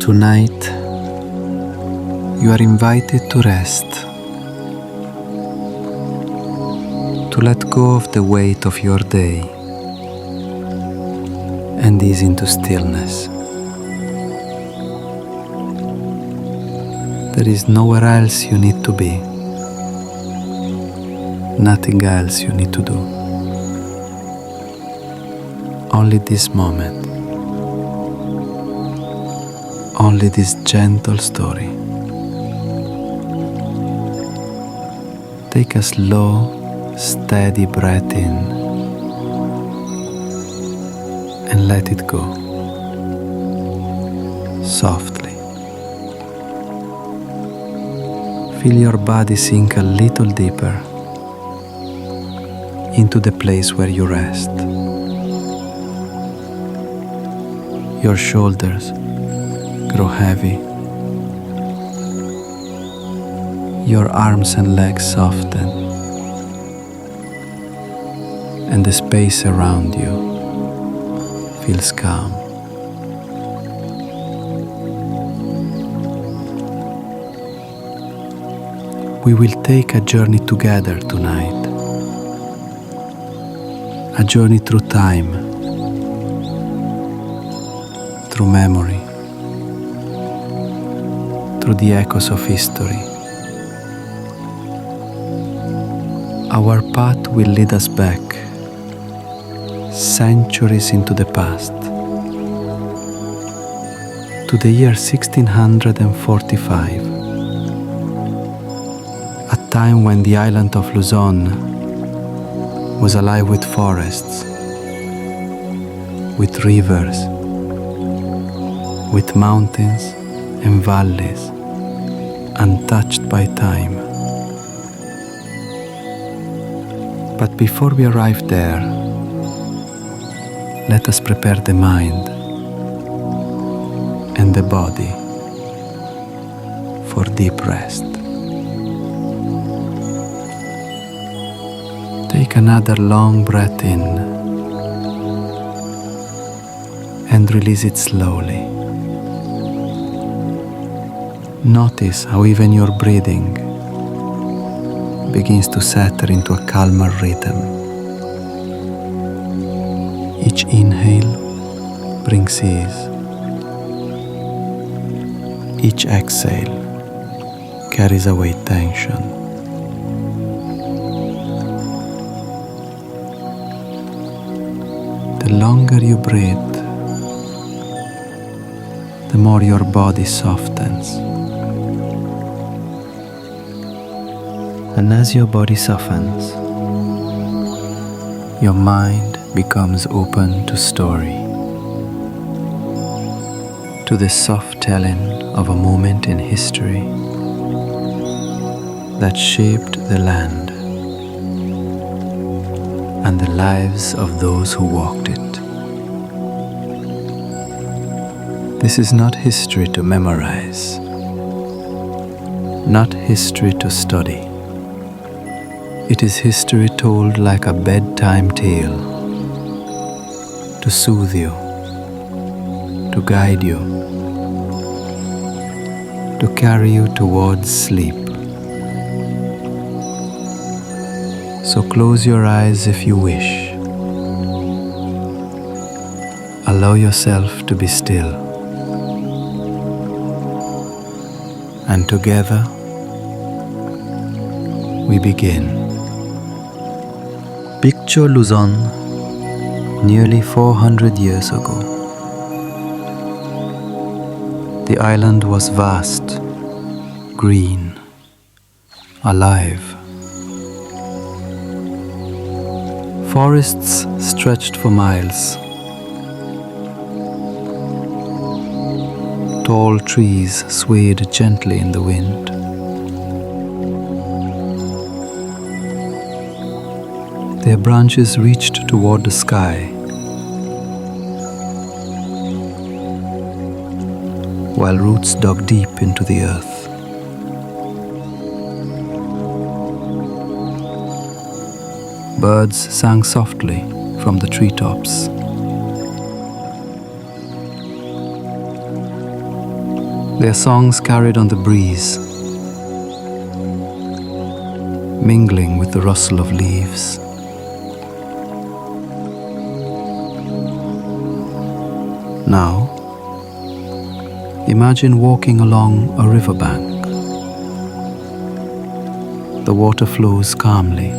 Tonight, you are invited to rest, to let go of the weight of your day and ease into stillness. There is nowhere else you need to be, nothing else you need to do. Only this moment, only this gentle story. Take a slow, steady breath in and let it go softly. Feel your body sink a little deeper into the place where you rest. Your shoulders grow heavy. Your arms and legs soften, and the space around you feels calm. We will take a journey together tonight, a journey through time, through memory, through the echoes of history. Our path will lead us back, centuries into the past, to the year 1645, a time when the island of Luzon was alive with forests, with rivers, with mountains and valleys untouched by time. But before we arrive there, let us prepare the mind and the body for deep rest. Take another long breath in and release it slowly. Notice how even your breathing begins to settle into a calmer rhythm. Each inhale brings ease. Each exhale carries away tension. The longer you breathe, the more your body softens. And as your body softens, your mind becomes open to story, to the soft telling of a moment in history that shaped the land and the lives of those who walked it. This is not history to memorize, not history to study. It is history told like a bedtime tale, to soothe you, to guide you, to carry you towards sleep. So close your eyes if you wish. Allow yourself to be still. And together, we begin. Picture Luzon nearly 400 years ago. The island was vast, green, alive. Forests stretched for miles. Tall trees swayed gently in the wind. Their branches reached toward the sky, while roots dug deep into the earth. Birds sang softly from the treetops. their songs carried on the breeze, mingling with the rustle of leaves. Now, imagine walking along a riverbank. The water flows calmly,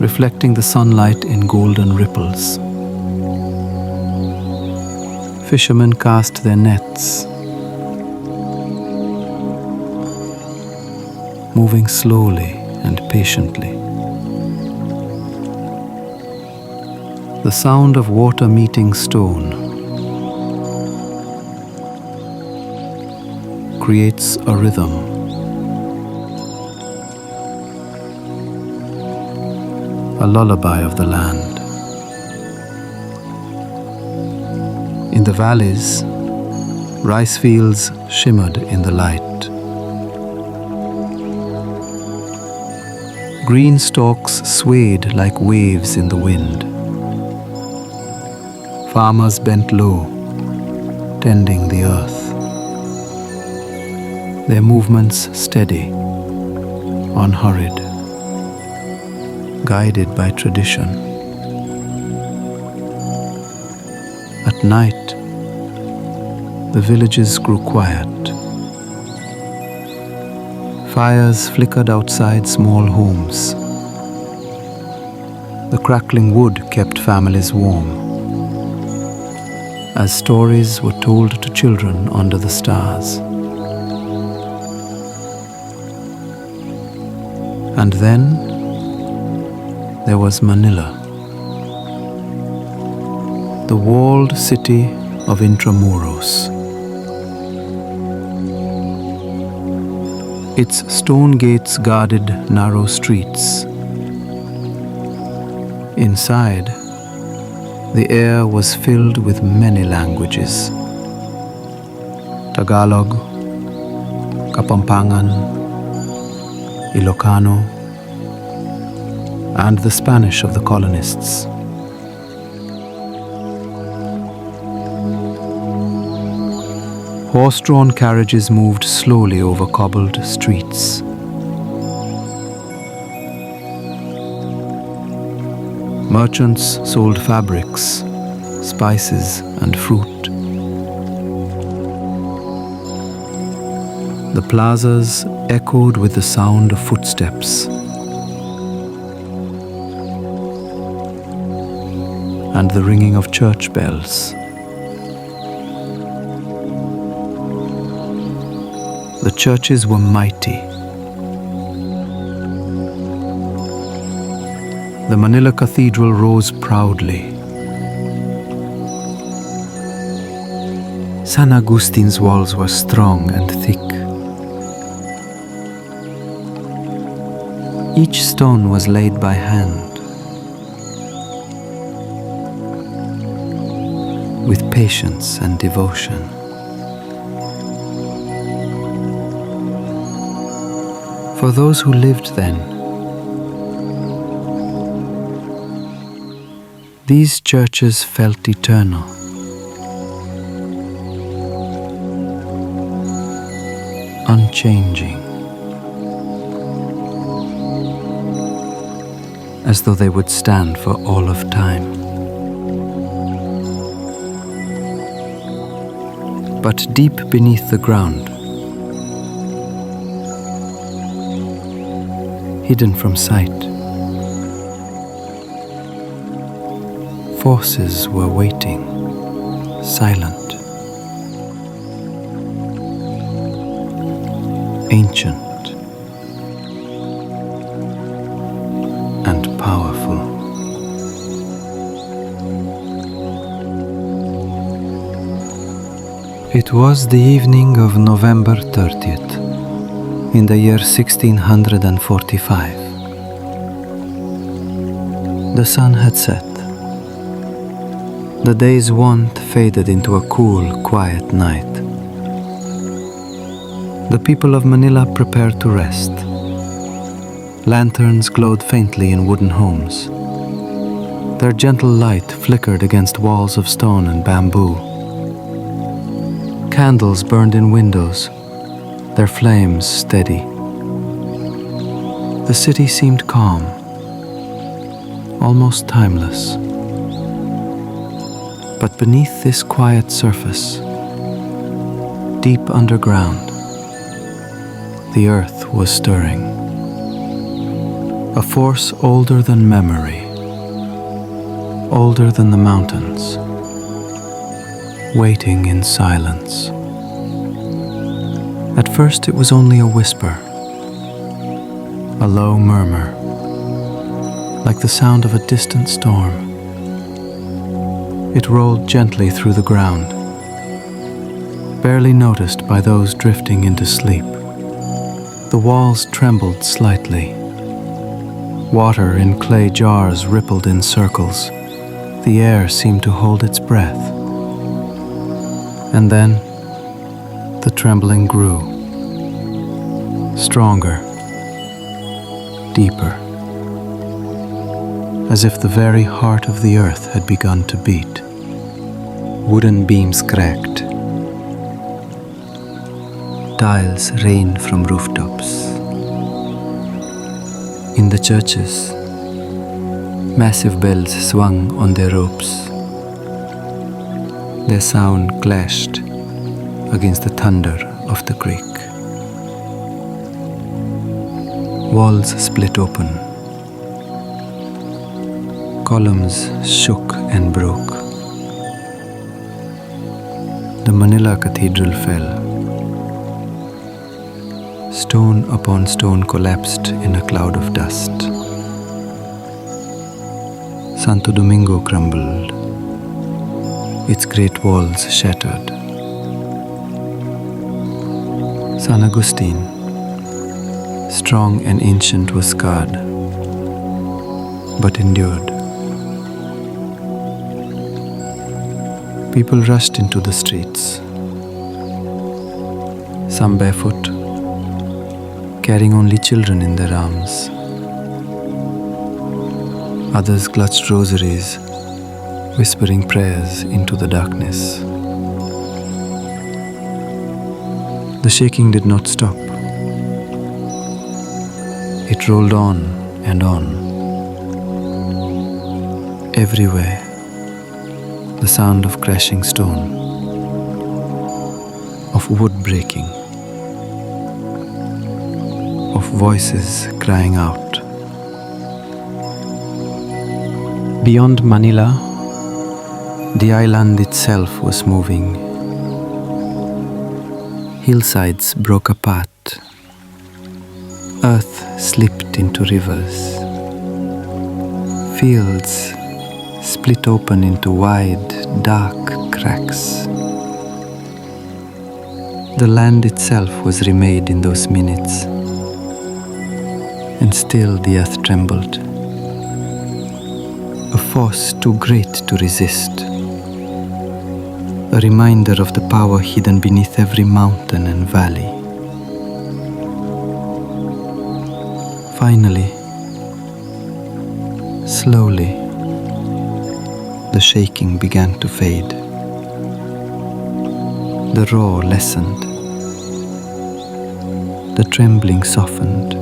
reflecting the sunlight in golden ripples. Fishermen cast their nets, moving slowly and patiently. The sound of water meeting stone creates a rhythm. A lullaby of the land. In the valleys, rice fields shimmered in the light. Green stalks swayed like waves in the wind. Farmers bent low, tending the earth. Their movements steady, unhurried, guided by tradition. At night, the villages grew quiet. Fires flickered outside small homes. The crackling wood kept families warm, as stories were told to children under the stars. And then there was Manila, the walled city of Intramuros. Its stone gates guarded narrow streets. Inside, the air was filled with many languages: Tagalog, Kapampangan, Ilocano, and the Spanish of the colonists. Horse-drawn carriages moved slowly over cobbled streets. Merchants sold fabrics, spices, and fruit. The plazas echoed with the sound of footsteps, and the ringing of church bells. The churches were mighty. The Manila Cathedral rose proudly. San Agustin's walls were strong and thick. Each stone was laid by hand, with patience and devotion. For those who lived then, these churches felt eternal. Unchanging, as though they would stand for all of time. But deep beneath the ground, hidden from sight, forces were waiting, silent, ancient, and powerful. It was the evening of November 30th, in the year 1645. The sun had set. The day's warmth faded into a cool, quiet night. The people of Manila prepared to rest. Lanterns glowed faintly in wooden homes. Their gentle light flickered against walls of stone and bamboo. Candles burned in windows, their flames steady. The city seemed calm, almost timeless. But beneath this quiet surface, deep underground, the earth was stirring. A force older than memory, older than the mountains, waiting in silence. At first it was only a whisper, a low murmur, like the sound of a distant storm. It rolled gently through the ground, barely noticed by those drifting into sleep. The walls trembled slightly. Water in clay jars rippled in circles. The air seemed to hold its breath. And then the trembling grew, stronger, deeper, as if the very heart of the earth had begun to beat. Wooden beams cracked. Tiles rained from rooftops. In the churches, massive bells swung on their ropes. Their sound clashed against the thunder of the creek. Walls split open. Columns shook and broke. The Manila Cathedral fell. Stone upon stone collapsed in a cloud of dust. Santo Domingo crumbled, its great walls shattered. San Agustin, strong and ancient, was scarred, but endured. People rushed into the streets, some barefoot, carrying only children in their arms. Others clutched rosaries, whispering prayers into the darkness. The shaking did not stop. It rolled on and on. Everywhere, the sound of crashing stone, of wood breaking, of voices crying out. Beyond Manila, the island itself was moving. Hillsides broke apart. Earth slipped into rivers. Fields split open into wide, dark cracks. The land itself was remade in those minutes, and still the earth trembled. A force too great to resist. A reminder of the power hidden beneath every mountain and valley. Finally, slowly, the shaking began to fade. The roar lessened. The trembling softened.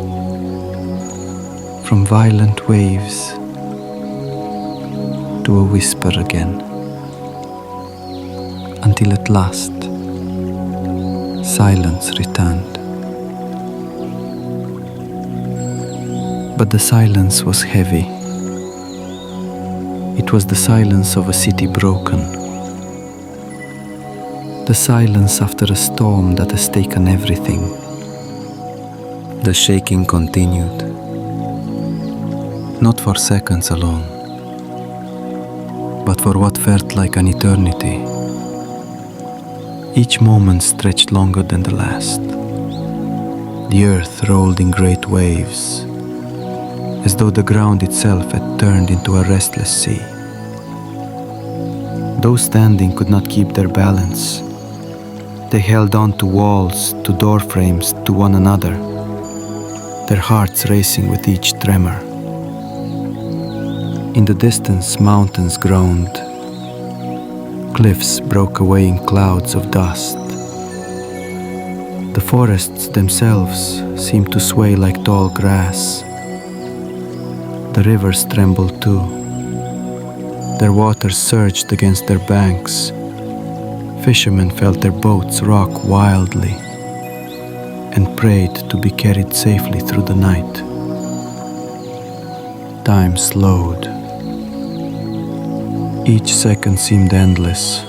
From violent waves to a whisper again, until at last silence returned. But the silence was heavy. It was the silence of a city broken. The silence after a storm that has taken everything. The shaking continued, not for seconds alone, but for what felt like an eternity. Each moment stretched longer than the last. The earth rolled in great waves, as though the ground itself had turned into a restless sea. Those standing could not keep their balance. They held on to walls, to door frames, to one another, their hearts racing with each tremor. In the distance, mountains groaned. Cliffs broke away in clouds of dust. The forests themselves seemed to sway like tall grass. The rivers trembled too. Their waters surged against their banks. Fishermen felt their boats rock wildly and prayed to be carried safely through the night. Time slowed. Each second seemed endless.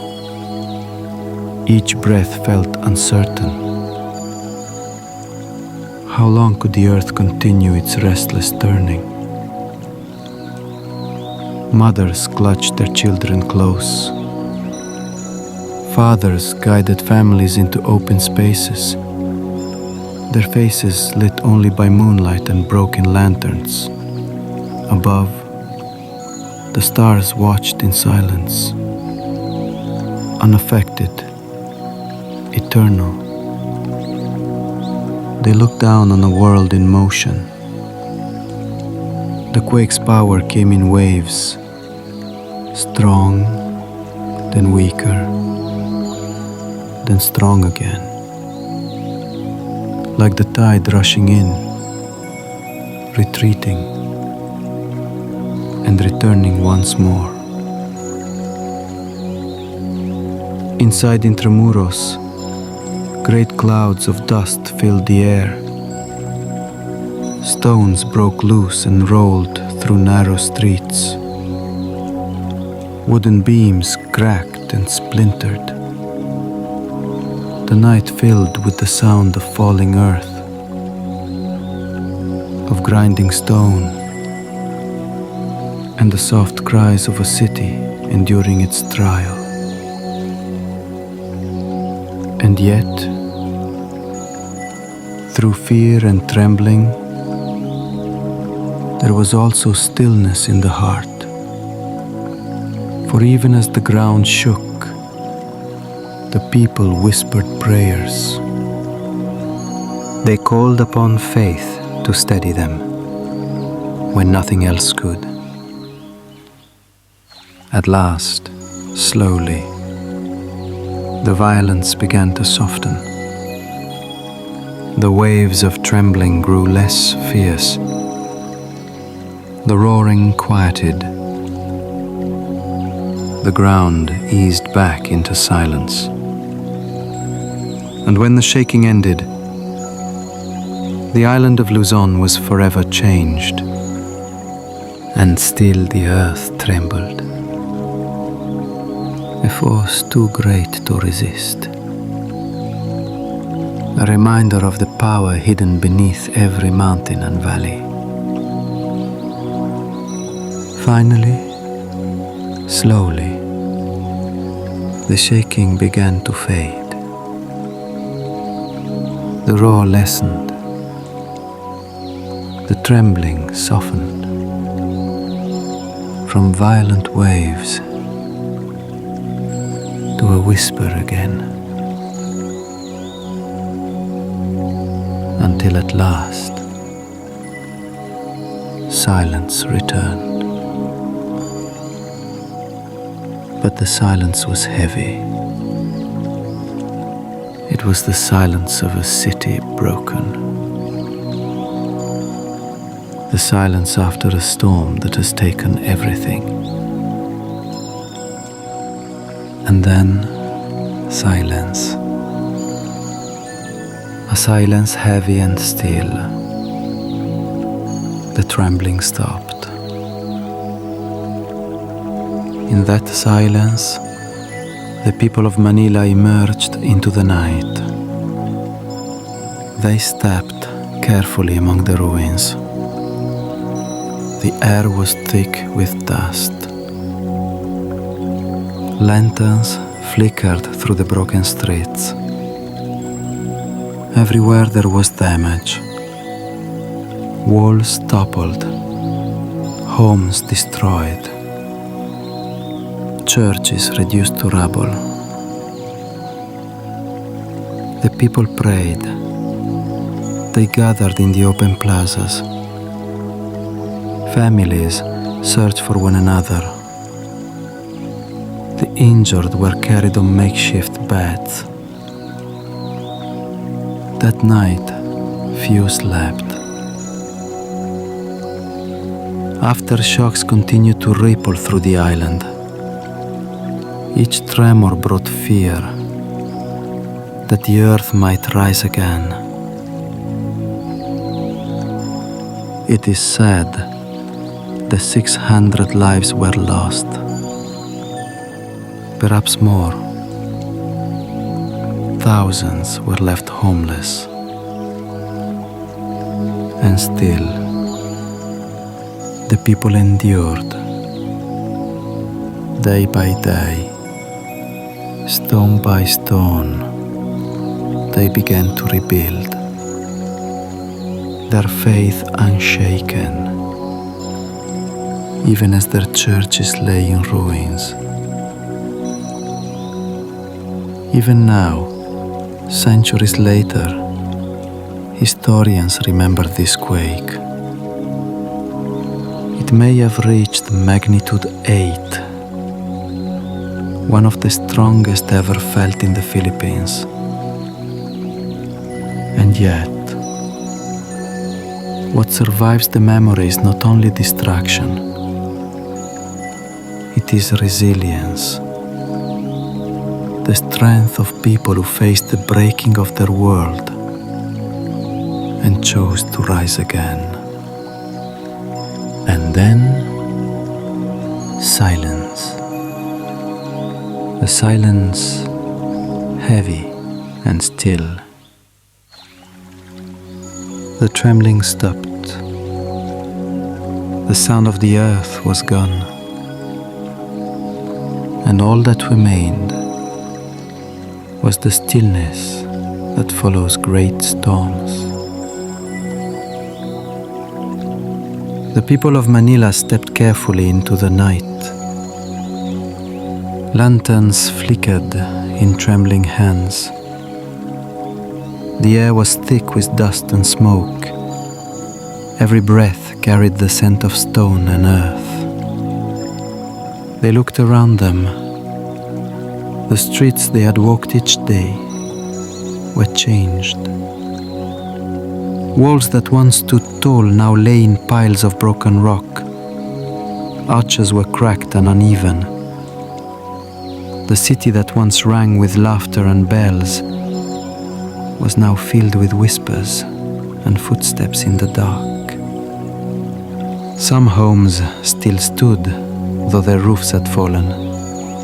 Each breath felt uncertain. How long could the earth continue its restless turning? Mothers clutched their children close. Fathers guided families into open spaces, their faces lit only by moonlight and broken lanterns. Above, the stars watched in silence, unaffected, eternal. They looked down on a world in motion. The quake's power came in waves, strong, then weaker, then strong again. Like the tide rushing in, retreating, and returning once more. Inside Intramuros, great clouds of dust filled the air. Stones broke loose and rolled through narrow streets. Wooden beams cracked and splintered. The night filled with the sound of falling earth, of grinding stone, and the soft cries of a city enduring its trial. And yet, through fear and trembling, there was also stillness in the heart. For even as the ground shook, the people whispered prayers. They called upon faith to steady them when nothing else could. At last, slowly, the violence began to soften. The waves of trembling grew less fierce. The roaring quieted. The ground eased back into silence. And when the shaking ended, the island of Luzon was forever changed. And still the earth trembled. A force too great to resist. A reminder of the power hidden beneath every mountain and valley. Finally, slowly, the shaking began to fade. The roar lessened. The trembling softened. From violent waves to a whisper again, until at last silence returned. But the silence was heavy. It was the silence of a city broken. The silence after a storm that has taken everything. And then silence. A silence heavy and still. The trembling stopped. In that silence, the people of Manila emerged into the night. They stepped carefully among the ruins. The air was thick with dust. Lanterns flickered through the broken streets. Everywhere there was damage. Walls toppled. Homes destroyed. Churches reduced to rubble. The people prayed. They gathered in the open plazas. Families searched for one another. The injured were carried on makeshift beds. That night, few slept. Aftershocks continued to ripple through the island. Each tremor brought fear that the earth might rise again. It is said the 600 lives were lost, perhaps more. Thousands were left homeless, and still the people endured. Day by day, stone by stone, they began to rebuild, their faith unshaken, even as their churches lay in ruins. Even now, centuries later, historians remember this quake. It may have reached magnitude 8, one of the strongest ever felt in the Philippines. And yet, what survives the memory is not only destruction, it is resilience. The strength of people who faced the breaking of their world and chose to rise again. And then, silence. The silence heavy and still. The trembling stopped. The sound of the earth was gone. And all that remained was the stillness that follows great storms. The people of Manila stepped carefully into the night. Lanterns flickered in trembling hands. The air was thick with dust and smoke. Every breath carried the scent of stone and earth. They looked around them. The streets they had walked each day were changed. Walls that once stood tall now lay in piles of broken rock. Arches were cracked and uneven. The city that once rang with laughter and bells was now filled with whispers and footsteps in the dark. Some homes still stood, though their roofs had fallen.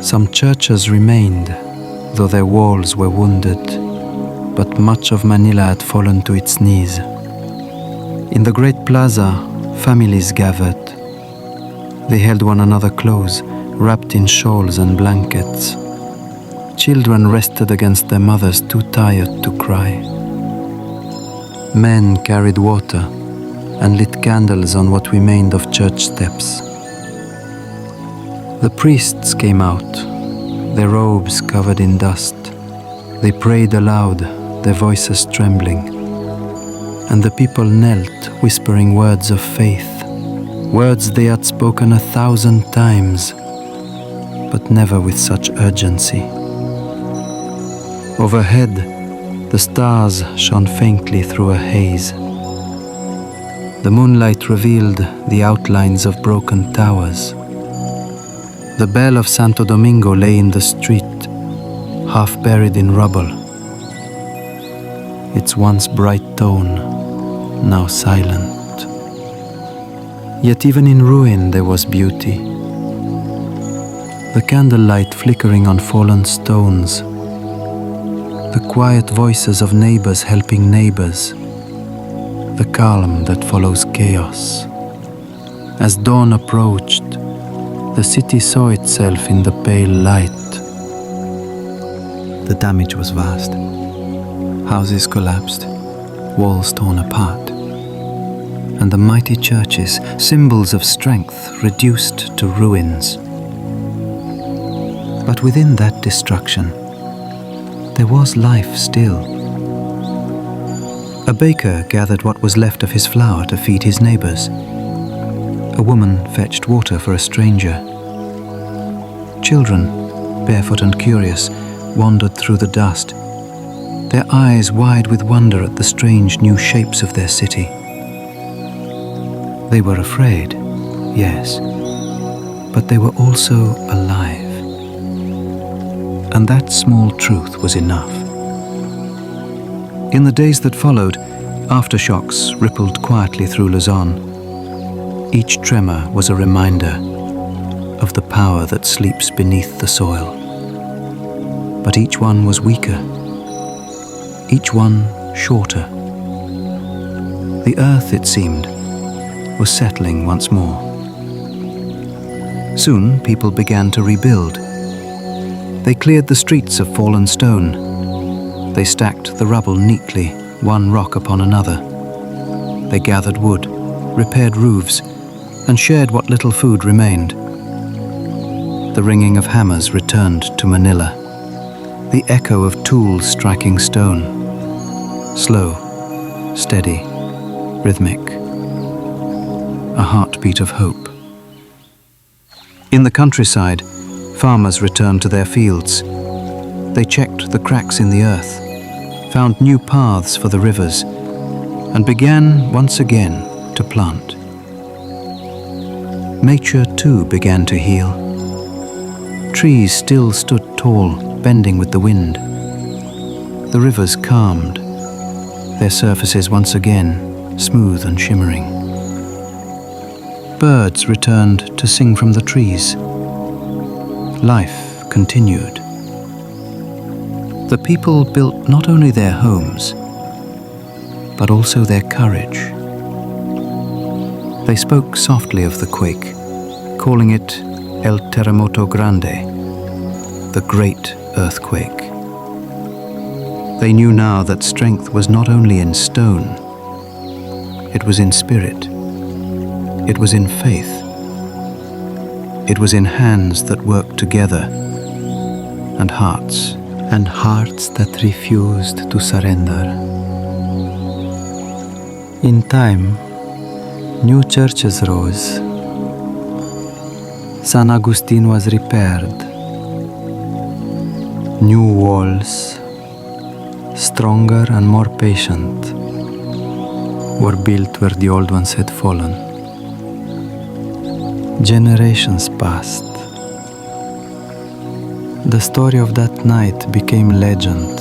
Some churches remained, though their walls were wounded, but much of Manila had fallen to its knees. In the great plaza, families gathered. They held one another close, wrapped in shawls and blankets. Children rested against their mothers, too tired to cry. Men carried water and lit candles on what remained of church steps. The priests came out, their robes covered in dust. They prayed aloud, their voices trembling. And the people knelt, whispering words of faith, words they had spoken 1,000 times, but never with such urgency. Overhead, the stars shone faintly through a haze. The moonlight revealed the outlines of broken towers. The bell of Santo Domingo lay in the street, half buried in rubble. Its once bright tone, now silent. Yet even in ruin there was beauty. The candlelight flickering on fallen stones, the quiet voices of neighbors helping neighbors, the calm that follows chaos. As dawn approached, the city saw itself in the pale light. The damage was vast. Houses collapsed, walls torn apart, and the mighty churches, symbols of strength, reduced to ruins. But within that destruction, there was life still. A baker gathered what was left of his flour to feed his neighbors. A woman fetched water for a stranger. Children, barefoot and curious, wandered through the dust. their eyes wide with wonder at the strange new shapes of their city. They were afraid, yes, but they were also alive. And that small truth was enough. In the days that followed, aftershocks rippled quietly through Luzon. Each tremor was a reminder of the power that sleeps beneath the soil. But each one was weaker, each one shorter. The earth, it seemed, was settling once more. Soon people began to rebuild. They cleared the streets of fallen stone. They stacked the rubble neatly, one rock upon another. They gathered wood, repaired roofs, and shared what little food remained. The ringing of hammers returned to Manila, the echo of tools striking stone. Slow, steady, rhythmic. A heartbeat of hope. In the countryside, farmers returned to their fields. They checked the cracks in the earth, found new paths for the rivers, and began once again to plant. Nature too began to heal. Trees still stood tall, bending with the wind. The rivers calmed, their surfaces once again smooth and shimmering. Birds returned to sing from the trees. Life continued. The people built not only their homes, but also their courage. They spoke softly of the quake, calling it El Terremoto Grande, the Great Earthquake. They knew now that strength was not only in stone, it was in spirit, it was in faith, it was in hands that worked together, and hearts that refused to surrender. In time, new churches rose. San Agustin was repaired. New walls, stronger and more patient, were built where the old ones had fallen. Generations passed. The story of that night became legend,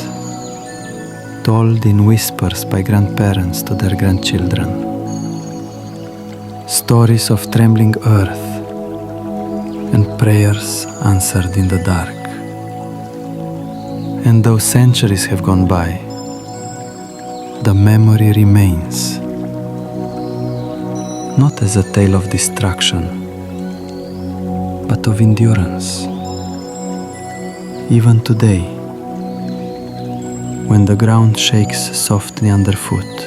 told in whispers by grandparents to their grandchildren. Stories of trembling earth and prayers answered in the dark. And though centuries have gone by, the memory remains, not as a tale of destruction, but of endurance. Even today, when the ground shakes softly underfoot,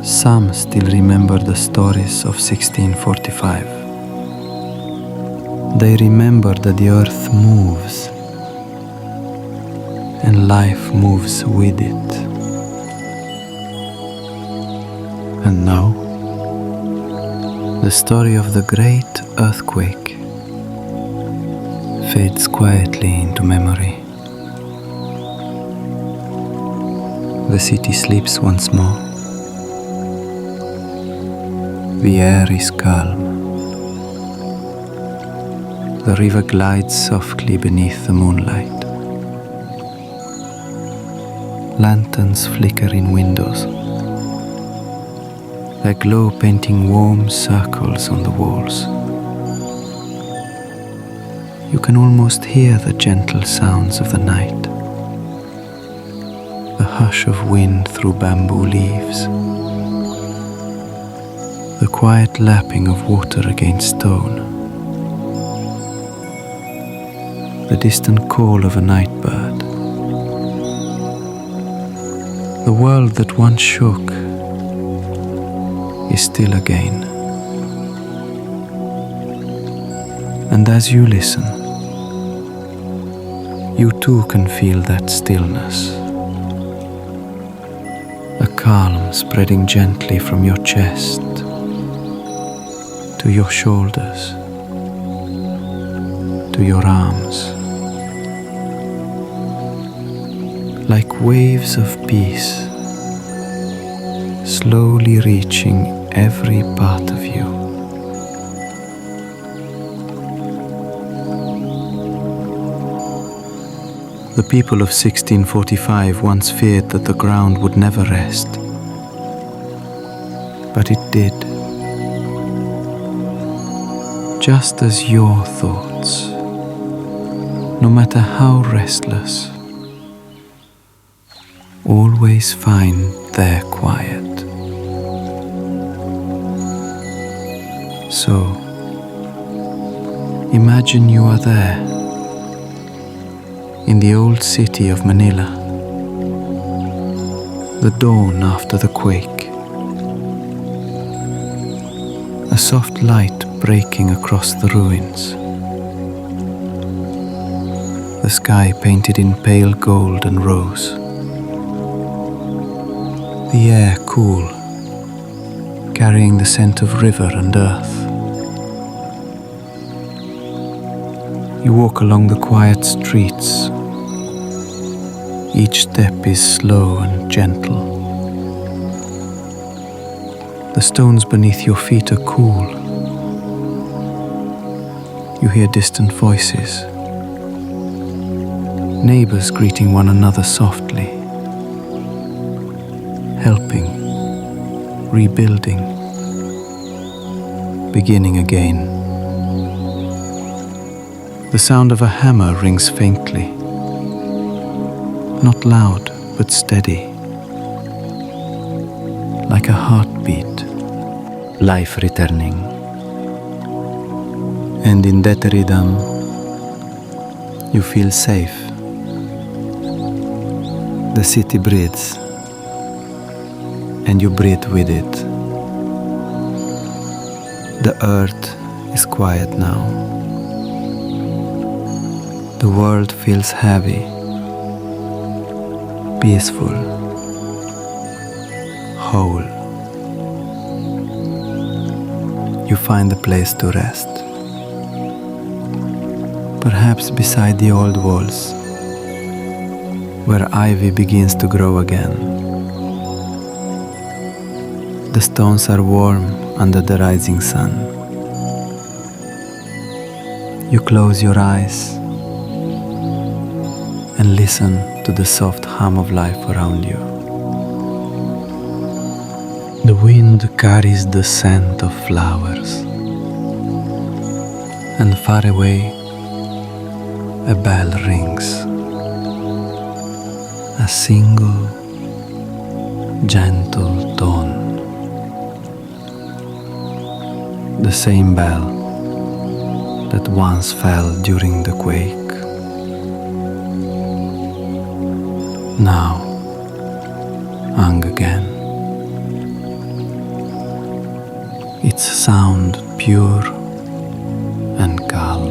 some still remember the stories of 1645. They remember that the earth moves, and life moves with it. And now, the story of the Great Earthquake fades quietly into memory. The city sleeps once more. The air is calm. The river glides softly beneath the moonlight. Lanterns flicker in windows, their glow painting warm circles on the walls. You can almost hear the gentle sounds of the night, the hush of wind through bamboo leaves, the quiet lapping of water against stone, the distant call of a night bird. The world that once shook is still again. And as you listen, you too can feel that stillness, a calm spreading gently from your chest to your shoulders, to your arms. like waves of peace, slowly reaching every part of you. The people of 1645 once feared that the ground would never rest, but it did. Just as your thoughts, no matter how restless, always find their quiet. So, imagine you are there, in the old city of Manila, the dawn after the quake. A soft light breaking across the ruins. The sky painted in pale gold and rose. The air cool, carrying the scent of river and earth. You walk along the quiet streets. Each step is slow and gentle. The stones beneath your feet are cool. You hear distant voices, neighbors greeting one another softly, helping, rebuilding, beginning again. The sound of a hammer rings faintly, not loud but steady, like a heartbeat. Life returning. And in that rhythm, you feel safe. The city breathes, and you breathe with it. The earth is quiet now. The world feels heavy, peaceful, whole. You find a place to rest, perhaps beside the old walls, where ivy begins to grow again. The stones are warm under the rising sun. You close your eyes and listen to the soft hum of life around you. The wind carries the scent of flowers, and far away a bell rings. A single, gentle tone. The same bell that once fell during the quake. Now, hung again. Its sound pure and calm.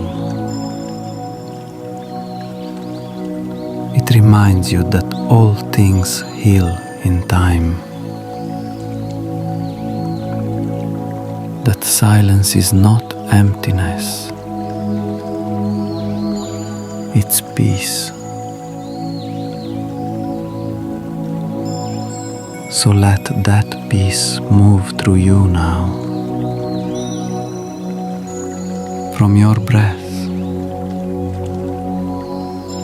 It reminds you that all things heal in time. That silence is not emptiness. It's peace. So let that peace move through you now. From your breath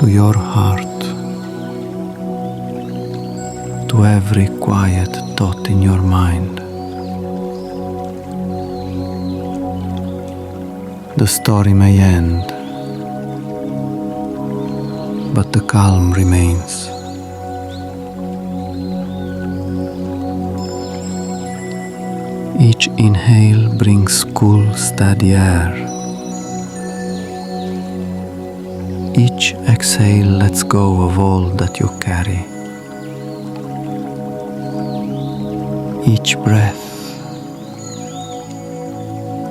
to your heart, to every quiet thought in your mind. The story may end, but the calm remains. Each inhale brings cool, steady air. Each exhale lets go of all that you carry. Each breath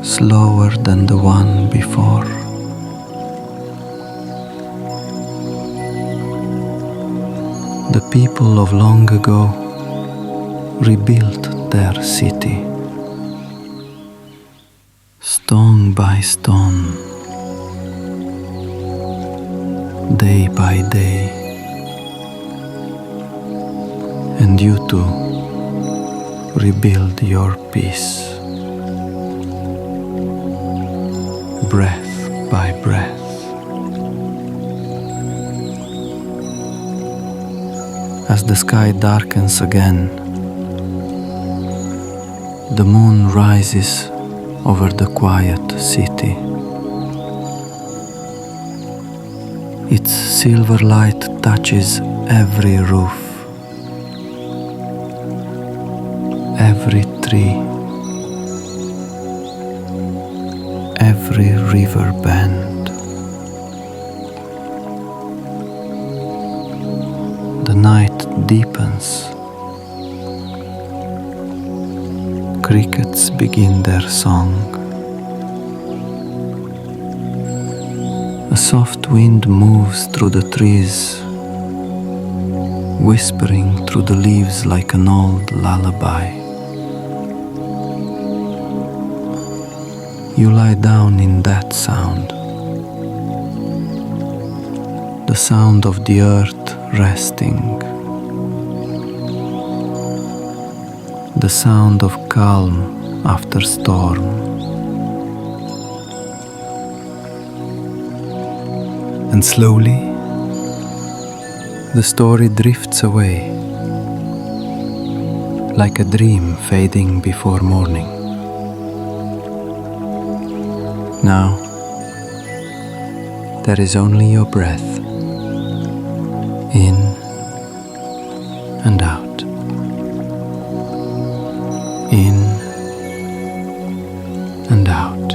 slower than the one before. The people of long ago rebuilt their city, stone by stone, day by day, and you too rebuild your peace, breath by breath. As the sky darkens again, the moon rises over the quiet city. Its silver light touches every roof, every tree, every river bend. The night deepens. Crickets begin their song. A soft wind moves through the trees, whispering through the leaves like an old lullaby. You lie down in that sound, the sound of the earth resting, the sound of calm after storm. And slowly, the story drifts away, like a dream fading before morning. Now, there is only your breath, in and out, in and out,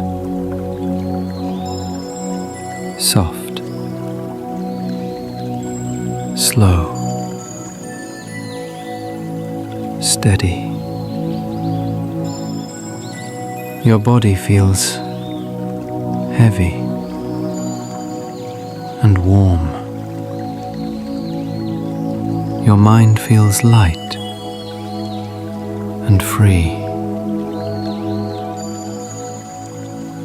soft, slow, steady. Your body feels heavy and warm. Your mind feels light and free.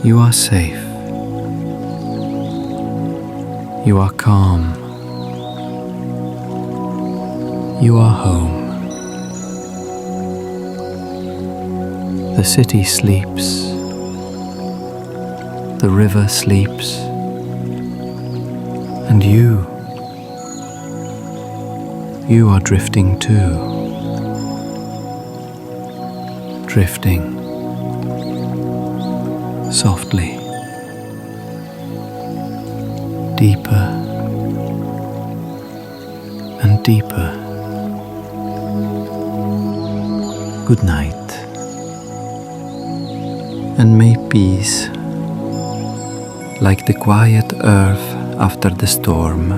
You are safe. You are calm. You are home. The city sleeps. The river sleeps. And you are drifting too. Drifting softly, deeper and deeper. Good night, and may peace, like the quiet earth after the storm,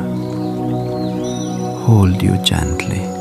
hold you gently.